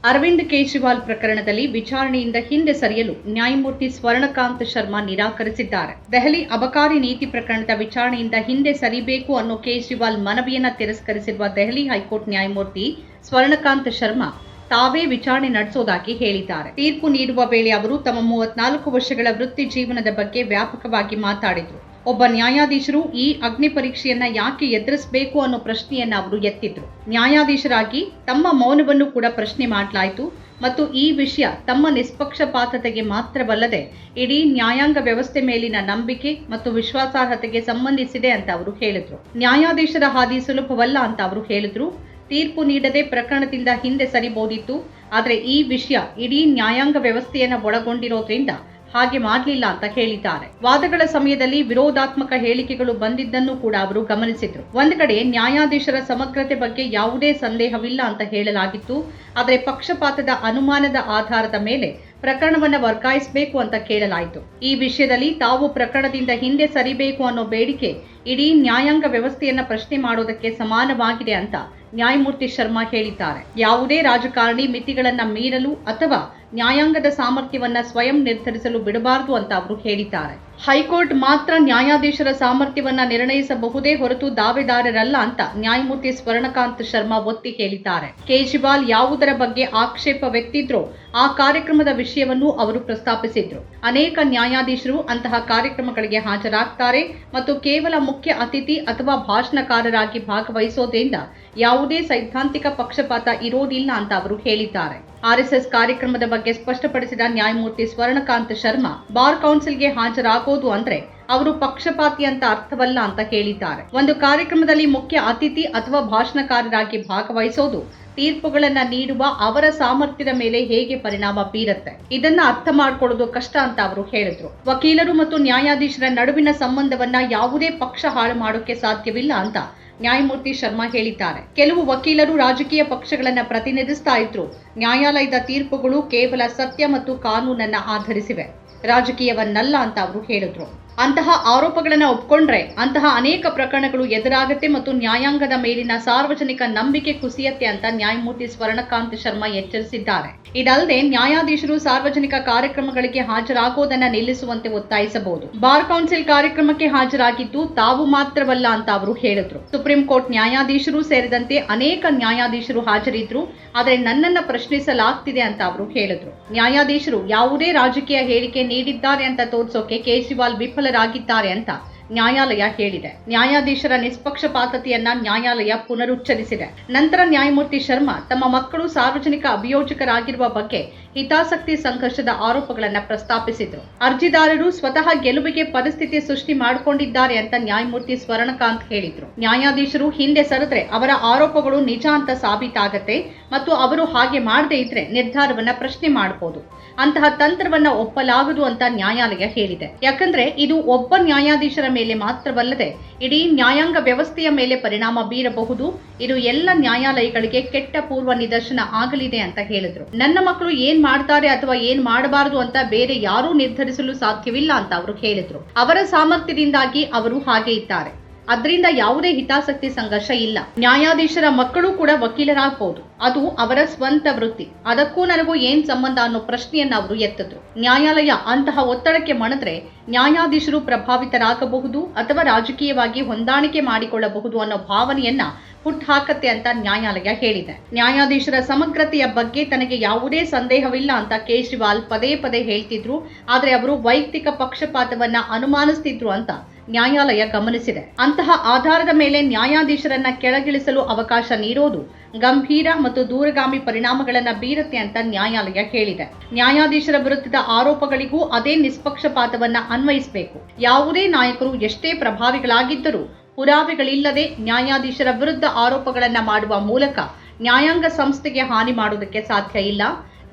ಅರವಿಂದ್ ಕೇಜ್ರಿವಾಲ್ ಪ್ರಕರಣದಲ್ಲಿ ವಿಚಾರಣೆಯಿಂದ ಹಿಂದೆ ಸರಿಯಲು ನ್ಯಾಯಮೂರ್ತಿ ಸ್ವರ್ಣಕಾಂತ್ ಶರ್ಮಾ ನಿರಾಕರಿಸಿದ್ದಾರೆ. ದೆಹಲಿ ಅಬಕಾರಿ ನೀತಿ ಪ್ರಕರಣದ ವಿಚಾರಣೆಯಿಂದ ಹಿಂದೆ ಸರಿಬೇಕು ಅನ್ನೋ ಕೇಜ್ರಿವಾಲ್ ಮನವಿಯನ್ನ ತಿರಸ್ಕರಿಸಿರುವ ದೆಹಲಿ ಹೈಕೋರ್ಟ್ ನ್ಯಾಯಮೂರ್ತಿ ಸ್ವರ್ಣಕಾಂತ್ ಶರ್ಮಾ ತಾವೇ ವಿಚಾರಣೆ ನಡೆಸೋದಾಗಿ ಹೇಳಿದ್ದಾರೆ. ತೀರ್ಪು ನೀಡುವ ವೇಳೆ ಅವರು ತಮ್ಮ 34 ವರ್ಷಗಳ ವೃತ್ತಿ ಜೀವನದ ಬಗ್ಗೆ ವ್ಯಾಪಕವಾಗಿ ಮಾತಾಡಿದ್ರು. ಒಬ್ಬ ನ್ಯಾಯಾಧೀಶರು ಈ ಅಗ್ನಿ ಪರೀಕ್ಷೆಯನ್ನ ಯಾಕೆ ಎದುರಿಸಬೇಕು ಅನ್ನೋ ಪ್ರಶ್ನೆಯನ್ನ ಅವರು ಎತ್ತಿದ್ರು. ನ್ಯಾಯಾಧೀಶರಾಗಿ ತಮ್ಮ ಮೌನವನ್ನು ಕೂಡ ಪ್ರಶ್ನೆ ಮಾಡಲಾಯಿತು ಮತ್ತು ಈ ವಿಷಯ ತಮ್ಮ ನಿಷ್ಪಕ್ಷಪಾತತೆಗೆ ಮಾತ್ರವಲ್ಲದೆ ಇಡೀ ನ್ಯಾಯಾಂಗ ವ್ಯವಸ್ಥೆ ಮೇಲಿನ ನಂಬಿಕೆ ಮತ್ತು ವಿಶ್ವಾಸಾರ್ಹತೆಗೆ ಸಂಬಂಧಿಸಿದೆ ಅಂತ ಅವರು ಹೇಳಿದ್ರು. ನ್ಯಾಯಾಧೀಶರ ಹಾದಿ ಸುಲಭವಲ್ಲ ಅಂತ ಅವರು ಹೇಳಿದ್ರು. ತೀರ್ಪು ನೀಡದೆ ಪ್ರಕರಣದಿಂದ ಹಿಂದೆ ಸರಿಬಹುದಿತ್ತು, ಆದರೆ ಈ ವಿಷಯ ಇಡೀ ನ್ಯಾಯಾಂಗ ವ್ಯವಸ್ಥೆಯನ್ನು ಒಳಗೊಂಡಿರೋದ್ರಿಂದ ಹಾಗೆ ಮಾಡಲಿಲ್ಲ ಅಂತ ಹೇಳಿದ್ದಾರೆ. ವಾದಗಳ ಸಮಯದಲ್ಲಿ ವಿರೋಧಾತ್ಮಕ ಹೇಳಿಕೆಗಳು ಬಂದಿದ್ದನ್ನು ಕೂಡ ಅವರು ಗಮನಿಸಿದ್ರು. ಒಂದು ಕಡೆ ನ್ಯಾಯಾಧೀಶರ ಸಮಗ್ರತೆ ಬಗ್ಗೆ ಯಾವುದೇ ಸಂದೇಹವಿಲ್ಲ ಅಂತ ಹೇಳಲಾಗಿತ್ತು, ಆದರೆ ಪಕ್ಷಪಾತದ ಅನುಮಾನದ ಆಧಾರದ ಮೇಲೆ ಪ್ರಕರಣವನ್ನು ವರ್ಗಾಯಿಸಬೇಕು ಅಂತ ಕೇಳಲಾಯಿತು. ಈ ವಿಷಯದಲ್ಲಿ ತಾವು ಪ್ರಕರಣದಿಂದ ಹಿಂದೆ ಸರಿಬೇಕು ಅನ್ನೋ ಬೇಡಿಕೆ ಇಡೀ ನ್ಯಾಯಾಂಗ ವ್ಯವಸ್ಥೆಯನ್ನ ಪ್ರಶ್ನೆ ಮಾಡೋದಕ್ಕೆ ಸಮಾನವಾಗಿದೆ ಅಂತ ನ್ಯಾಯಮೂರ್ತಿ ಶರ್ಮಾ ಹೇಳಿದ್ದಾರೆ. ಯಾವುದೇ ರಾಜಕಾರಣಿ ಮಿತಿಗಳನ್ನ ಮೀರಲು ಅಥವಾ ನ್ಯಾಯಾಂಗದ ಸಾಮರ್ಥ್ಯವನ್ನ ಸ್ವಯಂ ನಿರ್ಧರಿಸಲು ಬಿಡಬಾರದು ಅಂತ ಅವರು ಹೇಳಿದ್ದಾರೆ. ಹೈಕೋರ್ಟ್ ಮಾತ್ರ ನ್ಯಾಯಾಧೀಶರ ಸಾಮರ್ಥ್ಯವನ್ನ ನಿರ್ಣಯಿಸಬಹುದೇ ಹೊರತು ದಾವೆದಾರರಲ್ಲ ಅಂತ ನ್ಯಾಯಮೂರ್ತಿ ಸ್ವರ್ಣಕಾಂತ್ ಶರ್ಮಾ ಒತ್ತಿ ಹೇಳಿದ್ದಾರೆ. ಕೇಜ್ರಿವಾಲ್ ಯಾವುದರ ಬಗ್ಗೆ ಆಕ್ಷೇಪ ವ್ಯಕ್ತಿದ್ರೋ ಆ ಕಾರ್ಯಕ್ರಮದ ವಿಷಯವನ್ನು ಅವರು ಪ್ರಸ್ತಾಪಿಸಿದ್ರು. ಅನೇಕ ನ್ಯಾಯಾಧೀಶರು ಅಂತಹ ಕಾರ್ಯಕ್ರಮಗಳಿಗೆ ಹಾಜರಾಗ್ತಾರೆ ಮತ್ತು ಕೇವಲ ಮುಖ್ಯ ಅತಿಥಿ ಅಥವಾ ಭಾಷಣಕಾರರಾಗಿ ಭಾಗವಹಿಸೋದ್ರಿಂದ ಯಾವುದೇ ಸೈದ್ಧಾಂತಿಕ ಪಕ್ಷಪಾತ ಇರೋದಿಲ್ಲ ಅಂತ ಅವರು ಹೇಳಿದ್ದಾರೆ. ಆರ್ಎಸ್ಎಸ್ ಕಾರ್ಯಕ್ರಮದ ಬಗ್ಗೆ ಸ್ಪಷ್ಟಪಡಿಸಿದ ನ್ಯಾಯಮೂರ್ತಿ ಸ್ವರ್ಣಕಾಂತ್ ಶರ್ಮಾ, ಬಾರ್ ಕೌನ್ಸಿಲ್ಗೆ ಹಾಜರಾಗೋದು ಅಂದ್ರೆ ಅವರು ಪಕ್ಷಪಾತಿ ಅಂತ ಅರ್ಥವಲ್ಲ ಅಂತ ಹೇಳಿದ್ದಾರೆ. ಒಂದು ಕಾರ್ಯಕ್ರಮದಲ್ಲಿ ಮುಖ್ಯ ಅತಿಥಿ ಅಥವಾ ಭಾಷಣಕಾರರಾಗಿ ಭಾಗವಹಿಸೋದು ತೀರ್ಪುಗಳನ್ನ ನೀಡುವ ಅವರ ಸಾಮರ್ಥ್ಯದ ಮೇಲೆ ಹೇಗೆ ಪರಿಣಾಮ ಬೀರುತ್ತೆ, ಇದನ್ನ ಅರ್ಥ ಮಾಡ್ಕೊಳ್ಳೋದು ಕಷ್ಟ ಅಂತ ಅವರು ಹೇಳಿದ್ರು. ವಕೀಲರು ಮತ್ತು ನ್ಯಾಯಾಧೀಶರ ನಡುವಿನ ಸಂಬಂಧವನ್ನ ಯಾವುದೇ ಪಕ್ಷ ಹಾಳು ಮಾಡೋಕೆ ಸಾಧ್ಯವಿಲ್ಲ ಅಂತ ನ್ಯಾಯಮೂರ್ತಿ ಶರ್ಮಾ ಹೇಳಿದ್ದಾರೆ. ಕೆಲವು ವಕೀಲರು ರಾಜಕೀಯ ಪಕ್ಷಗಳನ್ನ ಪ್ರತಿನಿಧಿಸ್ತಾ ಇದ್ರು. ನ್ಯಾಯಾಲಯದ ತೀರ್ಪುಗಳು ಕೇವಲ ಸತ್ಯ ಮತ್ತು ಕಾನೂನನ್ನ ಆಧರಿಸಿವೆ, ರಾಜಕೀಯವನ್ನಲ್ಲ ಅಂತ ಅವರು ಹೇಳಿದ್ರು. ಅಂತಹ ಆರೋಪಗಳನ್ನ ಒಪ್ಕೊಂಡ್ರೆ ಅಂತಹ ಅನೇಕ ಪ್ರಕರಣಗಳು ಎದುರಾಗುತ್ತೆ ಮತ್ತು ನ್ಯಾಯಾಂಗದ ಮೇಲಿನ ಸಾರ್ವಜನಿಕ ನಂಬಿಕೆ ಕುಸಿಯತ್ತೆ ಅಂತ ನ್ಯಾಯಮೂರ್ತಿ ಸ್ವರ್ಣಕಾಂತ್ ಶರ್ಮಾ ಎಚ್ಚರಿಸಿದ್ದಾರೆ. ಇದಲ್ಲದೆ ನ್ಯಾಯಾಧೀಶರು ಸಾರ್ವಜನಿಕ ಕಾರ್ಯಕ್ರಮಗಳಿಗೆ ಹಾಜರಾಗೋದನ್ನ ನಿಲ್ಲಿಸುವಂತೆ ಒತ್ತಾಯಿಸಬಹುದು. ಬಾರ್ ಕೌನ್ಸಿಲ್ ಕಾರ್ಯಕ್ರಮಕ್ಕೆ ಹಾಜರಾಗಿದ್ದು ತಾವು ಮಾತ್ರವಲ್ಲ ಅಂತ ಅವರು ಹೇಳಿದ್ರು. ಸುಪ್ರೀಂ ಕೋರ್ಟ್ ನ್ಯಾಯಾಧೀಶರು ಸೇರಿದಂತೆ ಅನೇಕ ನ್ಯಾಯಾಧೀಶರು ಹಾಜರಿದ್ರು, ಆದರೆ ನನ್ನನ್ನ ಪ್ರಶ್ನಿಸಲಾಗ್ತಿದೆ ಅಂತ ಅವರು ಹೇಳಿದ್ರು. ನ್ಯಾಯಾಧೀಶರು ಯಾವುದೇ ರಾಜಕೀಯ ಹೇಳಿಕೆ ನೀಡಿದ್ದಾರೆ ಅಂತ ತೋರಿಸೋಕೆ ಕೇಜ್ರಿವಾಲ್ ವಿಫಲರಾಗಿದ್ದಾರೆ ಅಂತ ನ್ಯಾಯಾಲಯ ಹೇಳಿದೆ. ನ್ಯಾಯಾಧೀಶರ ನಿಷ್ಪಕ್ಷಪಾತತೆಯನ್ನ ನ್ಯಾಯಾಲಯ ಪುನರುಚ್ಚರಿಸಿದೆ. ನಂತರ ನ್ಯಾಯಮೂರ್ತಿ ಶರ್ಮಾ ತಮ್ಮ ಮಕ್ಕಳು ಸಾರ್ವಜನಿಕ ಅಭಿಯೋಜಕರಾಗಿರುವ ಬಗ್ಗೆ ಹಿತಾಸಕ್ತಿ ಸಂಘರ್ಷದ ಆರೋಪಗಳನ್ನ ಪ್ರಸ್ತಾಪಿಸಿದ್ರು. ಅರ್ಜಿದಾರರು ಸ್ವತಃ ಗೆಲುವಿಗೆ ಪರಿಸ್ಥಿತಿ ಸೃಷ್ಟಿ ಮಾಡಿಕೊಂಡಿದ್ದಾರೆ ಅಂತ ನ್ಯಾಯಮೂರ್ತಿ ಸ್ವರ್ಣಕಾಂತ್ ಹೇಳಿದ್ರು. ನ್ಯಾಯಾಧೀಶರು ಹಿಂದೆ ಸರಿದ್ರೆ ಅವರ ಆರೋಪಗಳು ನಿಜ ಅಂತ ಸಾಬೀತಾಗತ್ತೆ ಮತ್ತು ಅವರು ಹಾಗೆ ಮಾಡದೇ ಇದ್ರೆ ನಿರ್ಧಾರವನ್ನ ಪ್ರಶ್ನೆ ಮಾಡಬಹುದು. ಅಂತಹ ತಂತ್ರವನ್ನ ಒಪ್ಪಲಾಗದು ಅಂತ ನ್ಯಾಯಾಲಯ ಹೇಳಿದೆ. ಯಾಕಂದ್ರೆ ಇದು ಒಬ್ಬ ನ್ಯಾಯಾಧೀಶರ ಮೇಲೆ ಮಾತ್ರವಲ್ಲದೆ ಇಡೀ ನ್ಯಾಯಾಂಗ ವ್ಯವಸ್ಥೆಯ ಮೇಲೆ ಪರಿಣಾಮ ಬೀರಬಹುದು. ಇದು ಎಲ್ಲ ನ್ಯಾಯಾಲಯಗಳಿಗೆ ಕೆಟ್ಟ ಪೂರ್ವ ನಿದರ್ಶನ ಆಗಲಿದೆ ಅಂತ ಹೇಳಿದ್ರು. ನನ್ನ ಮಕ್ಕಳು ಏನ್ ಮಾಡ್ತಾರೆ ಅಥವಾ ಏನ್ ಮಾಡಬಾರದು ಅಂತ ಬೇರೆ ಯಾರೂ ನಿರ್ಧರಿಸಲು ಸಾಧ್ಯವಿಲ್ಲ ಅಂತ ಅವರು ಹೇಳಿದ್ರು. ಅವರ ಸಾಮರ್ಥ್ಯದಿಂದಾಗಿ ಅವರು ಹಾಗೆ ಇದ್ದಾರೆ, ಅದರಿಂದ ಯಾವುದೇ ಹಿತಾಸಕ್ತಿ ಸಂಘರ್ಷ ಇಲ್ಲ. ನ್ಯಾಯಾಧೀಶರ ಮಕ್ಕಳು ಕೂಡ ವಕೀಲರಾಗಬಹುದು, ಅದು ಅವರ ಸ್ವಂತ ವೃತ್ತಿ, ಅದಕ್ಕೂ ನನಗೂ ಏನ್ ಸಂಬಂಧ ಅನ್ನೋ ಪ್ರಶ್ನೆಯನ್ನ ಅವರು ಎತ್ತಿದ್ರು. ನ್ಯಾಯಾಲಯ ಅಂತಹ ಒತ್ತಡಕ್ಕೆ ಮಣಿದ್ರೆ ನ್ಯಾಯಾಧೀಶರು ಪ್ರಭಾವಿತರಾಗಬಹುದು ಅಥವಾ ರಾಜಕೀಯವಾಗಿ ಹೊಂದಾಣಿಕೆ ಮಾಡಿಕೊಳ್ಳಬಹುದು ಅನ್ನೋ ಭಾವನೆಯನ್ನ ಹುಟ್ಟುಹಾಕತ್ತೆ ಅಂತ ನ್ಯಾಯಾಲಯ ಹೇಳಿದೆ. ನ್ಯಾಯಾಧೀಶರ ಸಮಗ್ರತೆಯ ಬಗ್ಗೆ ತನಗೆ ಯಾವುದೇ ಸಂದೇಹವಿಲ್ಲ ಅಂತ ಕೇಜ್ರಿವಾಲ್ ಪದೇ ಪದೇ ಹೇಳ್ತಿದ್ರು, ಆದರೆ ಅವರು ವೈಯಕ್ತಿಕ ಪಕ್ಷಪಾತವನ್ನ ಅನುಮಾನಿಸ್ತಿದ್ರು ಅಂತ ನ್ಯಾಯಾಲಯ ಗಮನಿಸಿದೆ. ಅಂತಹ ಆಧಾರದ ಮೇಲೆ ನ್ಯಾಯಾಧೀಶರನ್ನ ಕೆಳಗಿಳಿಸಲು ಅವಕಾಶ ನೀಡೋದು ಗಂಭೀರ ಮತ್ತು ದೂರಗಾಮಿ ಪರಿಣಾಮಗಳನ್ನ ಬೀರುತ್ತೆ ಅಂತ ನ್ಯಾಯಾಲಯ ಹೇಳಿದೆ. ನ್ಯಾಯಾಧೀಶರ ವಿರುದ್ಧದ ಆರೋಪಗಳಿಗೂ ಅದೇ ನಿಷ್ಪಕ್ಷಪಾತವನ್ನ ಅನ್ವಯಿಸಬೇಕು. ಯಾವುದೇ ನಾಯಕರು ಎಷ್ಟೇ ಪ್ರಭಾವಿಗಳಾಗಿದ್ದರೂ ಪುರಾವೆಗಳಿಲ್ಲದೆ ನ್ಯಾಯಾಧೀಶರ ವಿರುದ್ಧ ಆರೋಪಗಳನ್ನ ಮಾಡುವ ಮೂಲಕ ನ್ಯಾಯಾಂಗ ಸಂಸ್ಥೆಗೆ ಹಾನಿ ಮಾಡುವುದಕ್ಕೆ ಸಾಧ್ಯ ಇಲ್ಲ.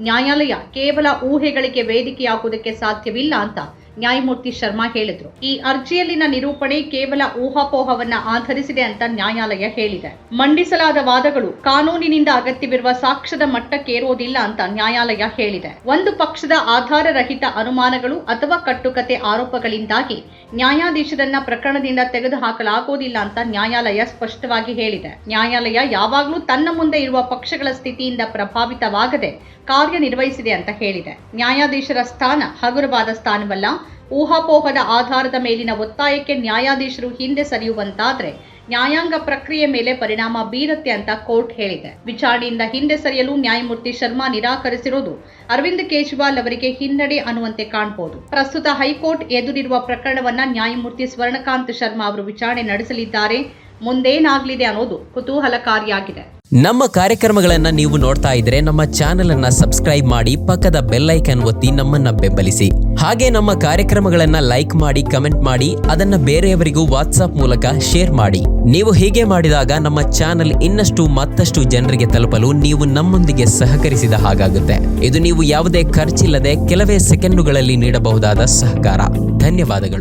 ನ್ಯಾಯಾಲಯ ಕೇವಲ ಊಹೆಗಳಿಗೆ ವೇದಿಕೆಯಾಗುವುದಕ್ಕೆ ಸಾಧ್ಯವಿಲ್ಲ ಅಂತ ನ್ಯಾಯಮೂರ್ತಿ ಶರ್ಮಾ ಹೇಳಿದ್ರು. ಈ ಅರ್ಜಿಯಲ್ಲಿನ ನಿರೂಪಣೆ ಕೇವಲ ಊಹಾಪೋಹವನ್ನ ಆಧರಿಸಿದೆ ಅಂತ ನ್ಯಾಯಾಲಯ ಹೇಳಿದೆ. ಮಂಡಿಸಲಾದ ವಾದಗಳು ಕಾನೂನಿನಿಂದ ಅಗತ್ಯವಿರುವ ಸಾಕ್ಷ್ಯದ ಮಟ್ಟಕ್ಕೇರೋದಿಲ್ಲ ಅಂತ ನ್ಯಾಯಾಲಯ ಹೇಳಿದೆ. ಒಂದು ಪಕ್ಷದ ಆಧಾರರಹಿತ ಅನುಮಾನಗಳು ಅಥವಾ ಕಟ್ಟುಕತೆ ಆರೋಪಗಳಿಂದಾಗಿ ನ್ಯಾಯಾಧೀಶರನ್ನ ಪ್ರಕರಣದಿಂದ ತೆಗೆದುಹಾಕಲಾಗುವುದಿಲ್ಲ ಅಂತ ನ್ಯಾಯಾಲಯ ಸ್ಪಷ್ಟವಾಗಿ ಹೇಳಿದೆ. ನ್ಯಾಯಾಲಯ ಯಾವಾಗಲೂ ತನ್ನ ಮುಂದೆ ಇರುವ ಪಕ್ಷಗಳ ಸ್ಥಿತಿಯಿಂದ ಪ್ರಭಾವಿತವಾಗದೆ ಕಾರ್ಯನಿರ್ವಹಿಸಿದೆ ಅಂತ ಹೇಳಿದೆ. ನ್ಯಾಯಾಧೀಶರ ಸ್ಥಾನ ಹಗುರವಾದ ಸ್ಥಾನವಲ್ಲ. ಊಹಾಪೋಹದ ಆಧಾರದ ಮೇಲಿನ ಒತ್ತಾಯಕ್ಕೆ ನ್ಯಾಯಾಧೀಶರು ಹಿಂದೆ ಸರಿಯುವಂತಾದ್ರೆ ನ್ಯಾಯಾಂಗ ಪ್ರಕ್ರಿಯೆ ಮೇಲೆ ಪರಿಣಾಮ ಬೀರುತ್ತೆ ಅಂತ ಕೋರ್ಟ್ ಹೇಳಿದೆ. ವಿಚಾರಣೆಯಿಂದ ಹಿಂದೆ ಸರಿಯಲು ನ್ಯಾಯಮೂರ್ತಿ ಶರ್ಮಾ ನಿರಾಕರಿಸಿರುವುದು ಅರವಿಂದ್ ಕೇಜ್ರಿವಾಲ್ ಅವರಿಗೆ ಹಿನ್ನಡೆ ಅನ್ನುವಂತೆ ಕಾಣಬಹುದು. ಪ್ರಸ್ತುತ ಹೈಕೋರ್ಟ್ ಎದುರಿರುವ ಪ್ರಕರಣವನ್ನ ನ್ಯಾಯಮೂರ್ತಿ ಸ್ವರ್ಣಕಾಂತ್ ಶರ್ಮಾ ಅವರು ವಿಚಾರಣೆ ನಡೆಸಲಿದ್ದಾರೆ. ಮುಂದೇನಾಗಲಿದೆ ಅನ್ನೋದು ಕುತೂಹಲಕಾರಿಯಾಗಿದೆ. ನಮ್ಮ ಕಾರ್ಯಕ್ರಮಗಳನ್ನು ನೀವು ನೋಡ್ತಾ ಇದ್ರೆ ನಮ್ಮ ಚಾನೆಲ್ ಅನ್ನ ಸಬ್ಸ್ಕ್ರೈಬ್ ಮಾಡಿ, ಪಕ್ಕದ ಬೆಲ್ ಐಕಾನ್ ಒತ್ತಿ ನಮ್ಮನ್ನ ಬೆಂಬಲಿಸಿ. ಹಾಗೆ ನಮ್ಮ ಕಾರ್ಯಕ್ರಮಗಳನ್ನ ಲೈಕ್ ಮಾಡಿ, ಕಮೆಂಟ್ ಮಾಡಿ, ಅದನ್ನ ಬೇರೆಯವರಿಗೂ ವಾಟ್ಸ್ಆಪ್ ಮೂಲಕ ಶೇರ್ ಮಾಡಿ. ನೀವು ಹೀಗೆ ಮಾಡಿದಾಗ ನಮ್ಮ ಚಾನೆಲ್ ಇನ್ನಷ್ಟು ಮತ್ತಷ್ಟು ಜನರಿಗೆ ತಲುಪಲು ನೀವು ನಮ್ಮೊಂದಿಗೆ ಸಹಕರಿಸಿದ ಹಾಗಾಗುತ್ತೆ. ಇದು ನೀವು ಯಾವುದೇ ಖರ್ಚಿಲ್ಲದೆ ಕೆಲವೇ ಸೆಕೆಂಡುಗಳಲ್ಲಿ ನೀಡಬಹುದಾದ ಸಹಕಾರ. ಧನ್ಯವಾದಗಳು.